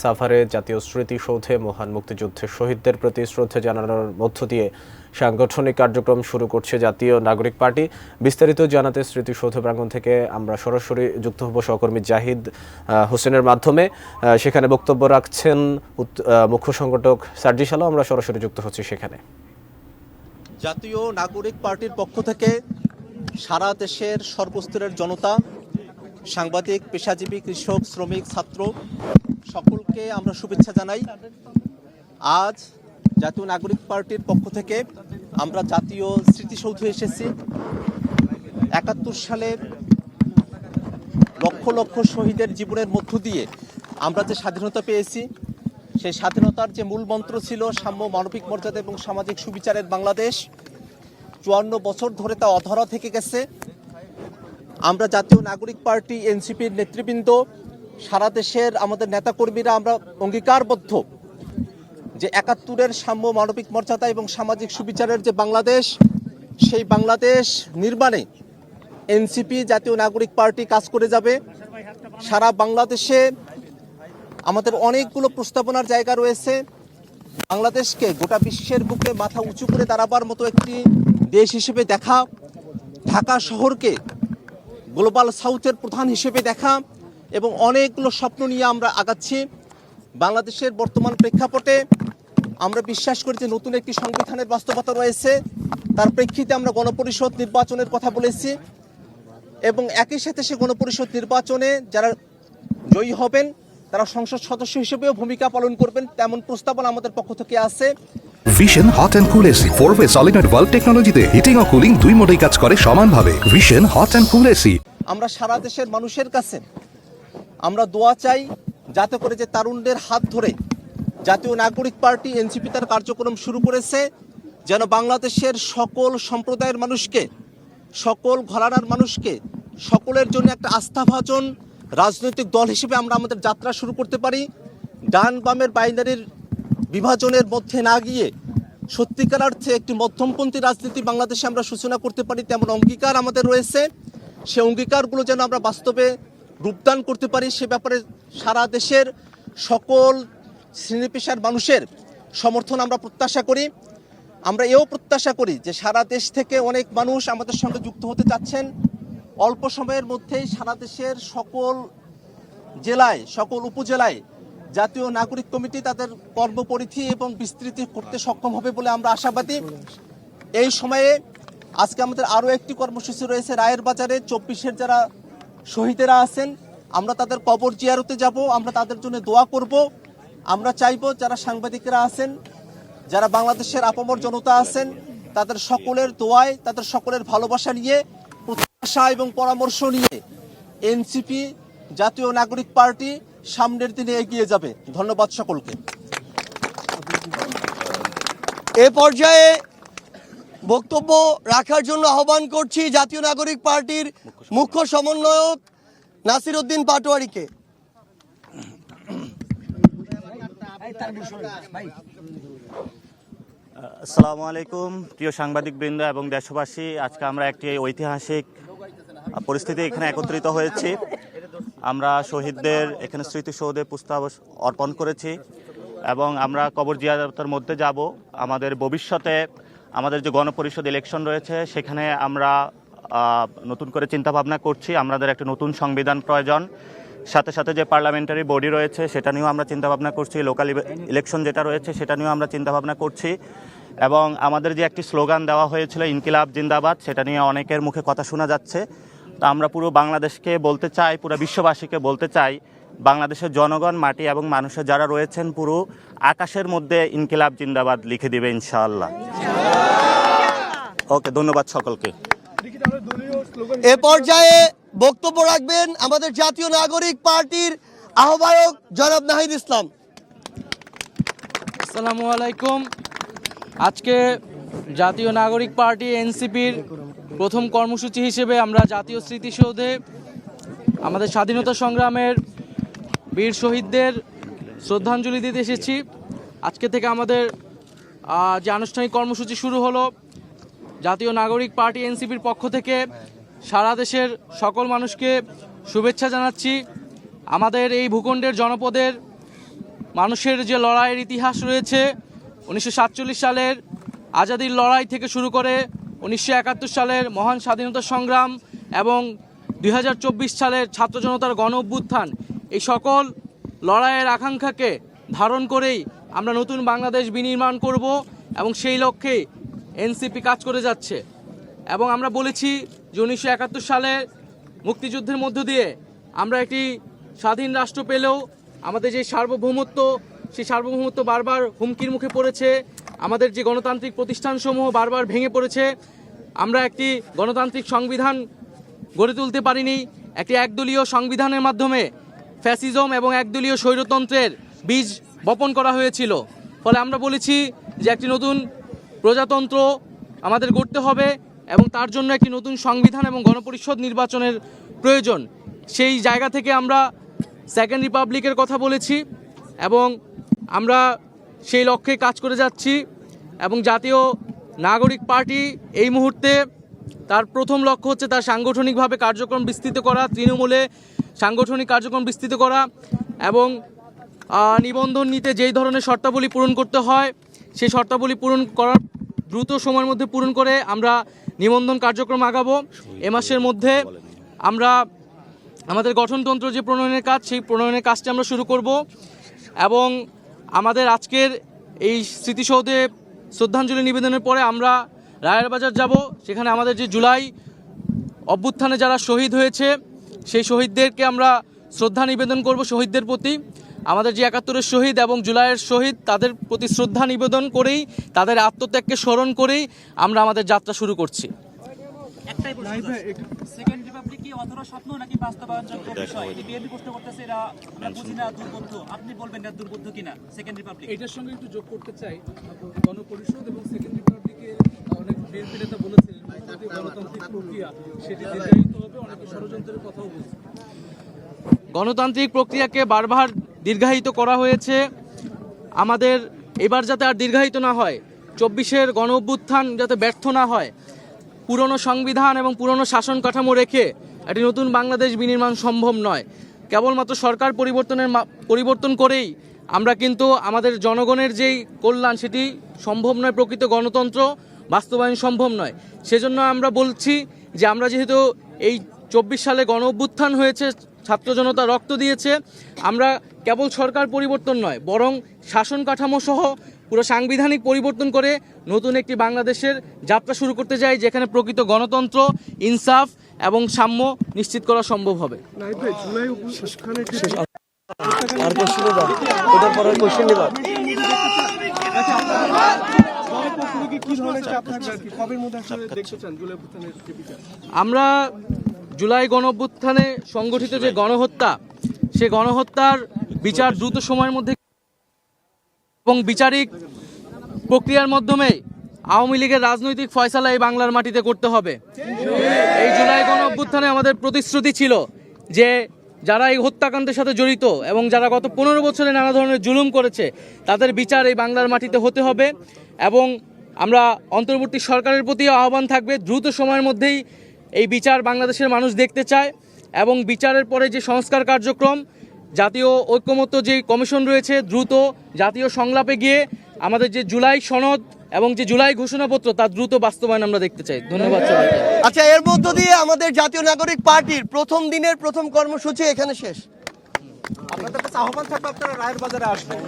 সাভারে জাতীয় স্মৃতিসৌধে মহান মুক্তিযুদ্ধের শহীদদের প্রতি শ্রদ্ধা জানানোর মধ্য দিয়ে সাংগঠনিক কার্যক্রম শুরু করছে জাতীয় নাগরিক পার্টি। বিস্তারিত জানাতে স্মৃতিসৌধ প্রাঙ্গণ থেকে আমরা সরাসরি যুক্ত হব সহকর্মী জাহিদ হোসেনের মাধ্যমে। সেখানে বক্তব্য রাখছেন মুখ্য সংগঠক সার্জিস আলম। আমরা সরাসরি যুক্ত হচ্ছি সেখানে। জাতীয় নাগরিক পার্টির পক্ষ থেকে সারা দেশের সর্বস্তরের জনতা, সাংবাদিক, পেশাজীবী, কৃষক, শ্রমিক, ছাত্র সকলকে আমরা শুভেচ্ছা জানাই। আজ জাতীয় নাগরিক পার্টির পক্ষ থেকে আমরা জাতীয় স্মৃতিসৌধে এসেছি। ৭১ সালে লক্ষ লক্ষ শহীদের জীবনের মধ্য দিয়ে আমরা যে স্বাধীনতা পেয়েছি, সেই স্বাধীনতার যে মূল মন্ত্র ছিল সাম্য, মানবিক মর্যাদা এবং সামাজিক সুবিচারের বাংলাদেশ, ৫৪ বছর ধরে তা অধরা থেকে গেছে। আমরা জাতীয় নাগরিক পার্টি, এনসিপির নেতৃবৃন্দ, সারা দেশের আমাদের নেতাকর্মীরা আমরা অঙ্গীকারবদ্ধ যে ৭১-এর সাম্য, মানবিক মর্যাদা এবং সামাজিক সুবিচারের যে বাংলাদেশ, সেই বাংলাদেশ নির্মাণে এনসিপি, জাতীয় নাগরিক পার্টি কাজ করে যাবে। সারা বাংলাদেশে আমাদের অনেকগুলো প্রস্তাবনার জায়গা রয়েছে। বাংলাদেশকে গোটা বিশ্বের বুকে মাথা উঁচু করে দাঁড়াবার মতো একটি দেশ হিসেবে দেখা, ঢাকা শহরকে গ্লোবাল সাউথের প্রধান হিসেবে দেখা এবং অনেকগুলো স্বপ্ন নিয়ে আমরা আগাচ্ছি। বাংলাদেশের বর্তমান প্রেক্ষাপটে আমরা বিশ্বাস করি যে নতুন একটি সংবিধানের বাস্তবতা রয়েছে। তার প্রেক্ষিতে আমরা গণপরিষদ নির্বাচনের কথা বলেছি এবং একই সাথে সে গণপরিষদ নির্বাচনে যারা জয়ী হবেন তারা সংসদ সদস্য হিসেবেও ভূমিকা পালন করবেন, তেমন প্রস্তাবনা আমাদের পক্ষ থেকে আছে। Vision hot and cool AC 4-ওয়ে সলিনয়েড ভালভ টেকনোলজিতে হিটিং ও কুলিং দুই মোডেই কাজ করে সমানভাবে। Vision hot and cool AC. আমরা সারা দেশের মানুষের কাছে আমরা দোয়া চাই যাতে করে যে তারুণদের হাত ধরে জাতীয় নাগরিক পার্টি, এনসিপি তার কার্যক্রম শুরু করেছে, যেন বাংলাদেশের সকল সম্প্রদায়ের মানুষকে, সকল ঘরানার মানুষকে, সকলের জন্য একটা আস্থাভাজন রাজনৈতিক দল হিসেবে আমরা আমাদের যাত্রা শুরু করতে পারি। ডান বামের বাইনারির বিভাজনের মধ্যে না গিয়ে সত্যিকার অর্থে একটি মধ্যমপন্থী রাজনীতি বাংলাদেশে আমরা সূচনা করতে পারি, তেমন অঙ্গীকার আমাদের রয়েছে। সে অঙ্গীকারগুলো যেন আমরা বাস্তবে রূপদান করতে পারি, সে ব্যাপারে সারা দেশের সকল শ্রেণী পেশার মানুষের সমর্থন আমরা প্রত্যাশা করি। আমরা এও প্রত্যাশা করি যে সারা দেশ থেকে অনেক মানুষ আমাদের সঙ্গে যুক্ত হতে চাচ্ছেন। অল্প সময়ের মধ্যেই সারা দেশের সকল জেলায়, সকল উপজেলায় জাতীয় নাগরিক কমিটি তাদের কর্মপরিধি এবং বিস্তৃতি করতে সক্ষম হবে বলে আমরা আশাবাদী। এই সময়ে আজকে আমাদের আরও একটি কর্মসূচি রয়েছে রায়ের বাজারে। 24-এর যারা শহীদেরা আছেন, আমরা তাদের কবর জিয়ারতে যাব, আমরা তাদের জন্য দোয়া করব। আমরা চাইব যারা সাংবাদিকেরা আছেন, যারা বাংলাদেশের আপামর জনতা আছেন, তাদের সকলের দোয়ায়, তাদের সকলের ভালোবাসা নিয়ে, প্রত্যাশা এবং পরামর্শ নিয়ে এনসিপি, জাতীয় নাগরিক পার্টি সামনের দিনে এগিয়ে যাবে। ধন্যবাদ সকলকে। এ পর্যায়ে বক্তব্য রাখার জন্য আহ্বান করছি জাতীয় নাগরিক পার্টির মুখ্য সমন্বয়ক নাসির উদ্দিন পাটোয়ারিকে। আসসালামু আলাইকুম প্রিয় সাংবাদিকবৃন্দ এবং দেশবাসী। আজকে আমরা একটি ঐতিহাসিক পরিস্থিতি এখানে একত্রিত হয়েছি। আমরা শহীদদের এখানে স্মৃতিসৌধে পুষ্পাঞ্জলি অর্পণ করেছি এবং আমরা কবর জিয়ারতের মধ্যে যাব। আমাদের ভবিষ্যতে আমাদের যে গণপরিষদ ইলেকশন রয়েছে সেখানে আমরা নতুন করে চিন্তাভাবনা করছি। আমাদের একটা নতুন সংবিধান প্রয়োজন। সাথে সাথে যে পার্লামেন্টারি বডি রয়েছে সেটা নিয়েও আমরা চিন্তাভাবনা করছি। লোকাল ইলেকশন যেটা রয়েছে সেটা নিয়েও আমরা চিন্তাভাবনা করছি। এবং আমাদের যে একটি স্লোগান দেওয়া হয়েছিল ইনকিলাব জিন্দাবাদ, সেটা নিয়ে অনেকের মুখে কথা শোনা যাচ্ছে। তো আমরা পুরো বাংলাদেশকে বলতে চাই, পুরো বিশ্ববাসীকে বলতে চাই, বাংলাদেশের জনগণ, মাটি এবং মানুষের যারা রয়েছেন পুরো আকাশের মধ্যে ইনকিলাব জিন্দাবাদ লিখে দিবে ইনশাআল্লাহ। ওকে, ধন্যবাদ সকলকে। এ পর্যায়ে বক্তব্য রাখবেন আমাদের জাতীয় নাগরিক পার্টির আহ্বায়ক জনাব নাহিদ ইসলাম। আসসালামু আলাইকুম। আজকে জাতীয় নাগরিক পার্টি এনসিপির প্রথম কর্মসূচি হিসেবে আমরা জাতীয় স্মৃতিসৌধে আমাদের স্বাধীনতা সংগ্রামের বীর শহীদদের শ্রদ্ধাঞ্জলি দিতে এসেছি। আজকে থেকে আমাদের যে আনুষ্ঠানিক কর্মসূচি শুরু হলো, জাতীয় নাগরিক পার্টি এনসিপির পক্ষ থেকে সারা দেশের সকল মানুষকে শুভেচ্ছা জানাচ্ছি। আমাদের এই ভূখণ্ডের জনপদের মানুষের যে লড়াইয়ের ইতিহাস রয়েছে 1947 সালের আজাদির লড়াই থেকে শুরু করে 1971 সালের মহান স্বাধীনতা সংগ্রাম এবং 2024 সালের ছাত্র জনতার গণ অভ্যুত্থান, এই সকল লড়াইয়ের আকাঙ্ক্ষাকে ধারণ করেই আমরা নতুন বাংলাদেশ বিনির্মাণ করব এবং সেই লক্ষ্যে এনসিপি কাজ করে যাচ্ছে। এবং আমরা বলেছি যে 1971 সালে মুক্তিযুদ্ধের মধ্য দিয়ে আমরা একটি স্বাধীন রাষ্ট্র পেলেও আমাদের যে সার্বভৌমত্ব, সেই সার্বভৌমত্ব বারবার হুমকির মুখে পড়েছে। আমাদের যে গণতান্ত্রিক প্রতিষ্ঠানসমূহ বারবার ভেঙে পড়েছে। আমরা একটি গণতান্ত্রিক সংবিধান গড়ে তুলতে পারিনি। একটি একদলীয় সংবিধানের মাধ্যমে ফ্যাসিজম এবং একদলীয় স্বৈরতন্ত্রের বীজ বপন করা হয়েছিল। ফলে আমরা বলেছি যে একটি নতুন প্রজাতন্ত্র আমাদের গড়তে হবে এবং তার জন্য একটি নতুন সংবিধান এবং গণপরিষদ নির্বাচনের প্রয়োজন। সেই জায়গা থেকে আমরা সেকেন্ড রিপাবলিকের কথা বলেছি এবং আমরা সেই লক্ষ্যে কাজ করে যাচ্ছি। এবং জাতীয় নাগরিক পার্টি এই মুহূর্তে তার প্রথম লক্ষ্য হচ্ছে তার সাংগঠনিকভাবে কার্যক্রম বিস্তৃত করা, তৃণমূলে সাংগঠনিক কার্যক্রম বিস্তৃত করা এবং নিবন্ধন নিতে যেই ধরনের শর্তাবলী পূরণ করতে হয় সেই শর্তাবলী পূরণ করার দ্রুত সময়ের মধ্যে পূরণ করে আমরা নিবন্ধন কার্যক্রম আগাবো। এ মাসের মধ্যে আমরা আমাদের গঠনতন্ত্র যে প্রণয়নের কাজ, সেই প্রণয়নের কাজটি আমরা শুরু করব এবং আমাদের আজকের এই স্মৃতিসৌধে শ্রদ্ধাঞ্জলি নিবেদনের পরে আমরা রায়ের বাজার যাব। সেখানে আমাদের যে জুলাই অভ্যুত্থানে যারা শহীদ হয়েছে সেই শহীদদেরকে আমরা শ্রদ্ধা নিবেদন করব। শহীদদের প্রতি আমাদের যে 71-এর শহীদ এবং জুলাইয়ের শহীদ, তাদের প্রতি শ্রদ্ধা নিবেদন করেই, তাদের আত্মত্যাগকে স্মরণ করেই আমরা আমাদের যাত্রা শুরু করছি। একটাই প্রশ্ন, সেকেন্ড রিপাবলিক কি অধরা স্বপ্ন নাকি বাস্তবায়নযোগ্য বিষয়? এই বিএনপি প্রশ্ন করতেছে, এরা আমরা বুঝি না, দুর্বোধ্য। আপনি বলবেন না দুর্বোধ্য কিনা সেকেন্ড রিপাবলিক? এটার সঙ্গে একটু যোগ করতে চাই, গণপরিষদ এবং সেকেন্ড রিপাবলিকের অনেক বিএনপি নেতা বলেছেন গণতান্ত্রিক প্রক্রিয়া সেটি দীর্ঘায়িত হবে, অনেকে ষড়যন্ত্রের কথাও বলছে। গণতান্ত্রিক প্রক্রিয়াকে বারবার দীর্ঘায়িত করা হয়েছে। আমাদের এবার যাতে আর দীর্ঘায়িত না হয়, 24-এর গণ অভ্যুত্থান যাতে ব্যর্থ না হয়, পুরনো সংবিধান এবং পুরনো শাসন কাঠামো রেখে একটি নতুন বাংলাদেশ বিনির্মাণ সম্ভব নয়। কেবলমাত্র সরকার পরিবর্তন করেই আমরা কিন্তু আমাদের জনগণের যেই কল্যাণ সেটি সম্ভব নয়, প্রকৃত গণতন্ত্র বাস্তবায়ন সম্ভব নয়। সেজন্য আমরা বলছি যে আমরা যেহেতু এই 24 সালে গণ অভ্যুত্থান হয়েছে, ছাত্র জনতা রক্ত দিয়েছে, আমরা কেবল সরকার পরিবর্তন নয় বরং শাসন কাঠামো সহ পুরো সাংবিধানিক পরিবর্তন করে নতুন একটি বাংলাদেশের যাত্রা শুরু করতে যাই, যেখানে প্রকৃত গণতন্ত্র, ইনসাফ এবং সাম্য নিশ্চিত করা সম্ভব হবে। আমরা জুলাই গণ অভ্যুত্থানে সংগঠিত যে গণহত্যা, সে গণহত্যার বিচার দ্রুত সময়ের মধ্যে এবং বিচারিক প্রক্রিয়ার মাধ্যমে আওয়ামী লীগের রাজনৈতিক ফয়সালা এই বাংলার মাটিতে করতে হবে। এই জুলাই গণ অভ্যুত্থানে আমাদের প্রতিশ্রুতি ছিল যে যারা এই হত্যাকাণ্ডের সাথে জড়িত এবং যারা গত 15 বছরে নানা ধরনের জুলুম করেছে তাদের বিচার এই বাংলার মাটিতে হতে হবে। এবং আমরা অন্তর্বর্তী সরকারের প্রতি আহ্বান থাকবে, দ্রুত সময়ের মধ্যেই এই বিচার বাংলাদেশের মানুষ দেখতে চায় এবং বিচারের পরে যে সংস্কার কার্যক্রম, জাতীয় ঐক্যমত্য যে কমিশন রয়েছে, দ্রুত জাতীয় সংলাপে গিয়ে আমাদের যে জুলাই সনদ এবং যে জুলাই ঘোষণাপত্র তার দ্রুত বাস্তবায়ন আমরা দেখতে চাই। ধন্যবাদ সবাইকে। আচ্ছা, এর মধ্য দিয়ে আমাদের জাতীয় নাগরিক পার্টির প্রথম দিনের প্রথম কর্মসূচি এখানে শেষ। আপনাদের কাছে আহ্বান থাকবে, আপনারা রায়ের বাজারে আসবেন।